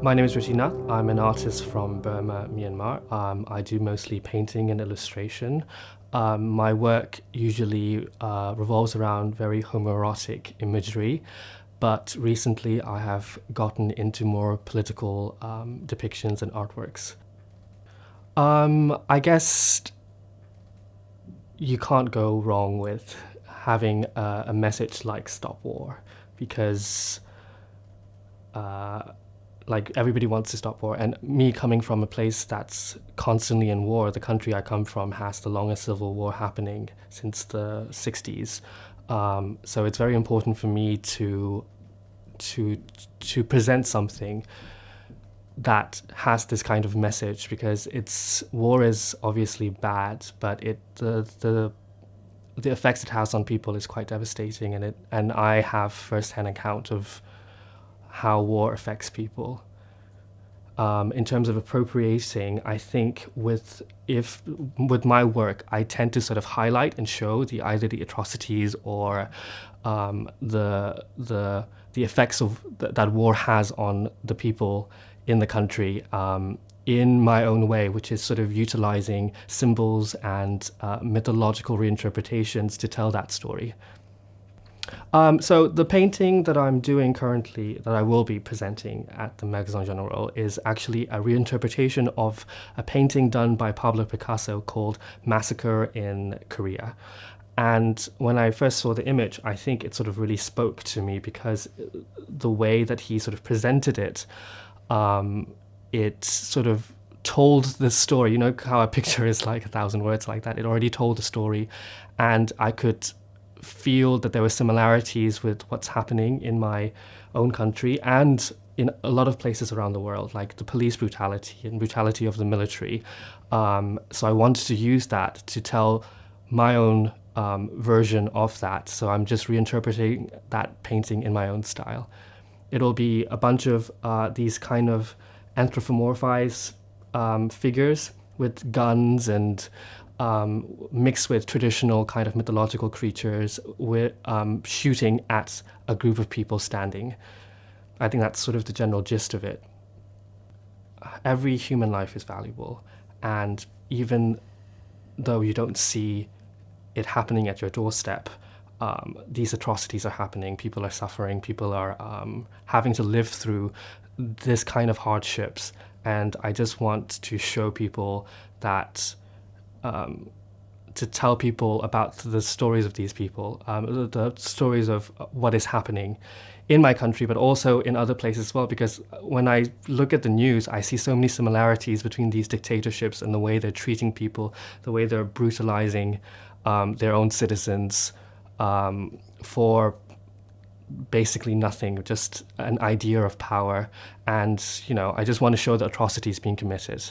My name is Richie Nath. I'm an artist from Burma, Myanmar. I do mostly painting and illustration. My work usually revolves around very homoerotic imagery, but recently I have gotten into more political depictions and artworks. I guess you can't go wrong with having a message like Stop War, because like everybody wants to stop war, and me coming from a place that's constantly in war, the country I come from has the longest civil war happening since the 60s. So it's very important for me to present something that has this kind of message, because war is obviously bad, but the effects it has on people is quite devastating, and I have first-hand account of how war affects people. In terms of appropriating, I think with my work, I tend to sort of highlight and show either the atrocities or the effects of that war has on the people in the country in my own way, which is sort of utilizing symbols and mythological reinterpretations to tell that story. So the painting that I'm doing currently, that I will be presenting at the Magasins généraux, is actually a reinterpretation of a painting done by Pablo Picasso called Massacre in Korea. And when I first saw the image, I think it sort of really spoke to me, because the way that he sort of presented it, it sort of told the story. You know how a picture is like 1,000 words, like that? It already told the story, and I could feel that there were similarities with what's happening in my own country and in a lot of places around the world, like the police brutality and brutality of the military. So I wanted to use that to tell my own version of that. So I'm just reinterpreting that painting in my own style. It'll be a bunch of these kind of anthropomorphized figures with guns and mixed with traditional kind of mythological creatures, with shooting at a group of people standing. I think that's sort of the general gist of it. Every human life is valuable, and even though you don't see it happening at your doorstep, these atrocities are happening. People are suffering. People are having to live through this kind of hardships, and I just want to show people that to tell people about the stories of these people, the stories of what is happening in my country, but also in other places as well, because when I look at the news, I see so many similarities between these dictatorships and the way they're treating people, the way they're brutalizing their own citizens for basically nothing, just an idea of power. And, I just want to show the atrocities being committed.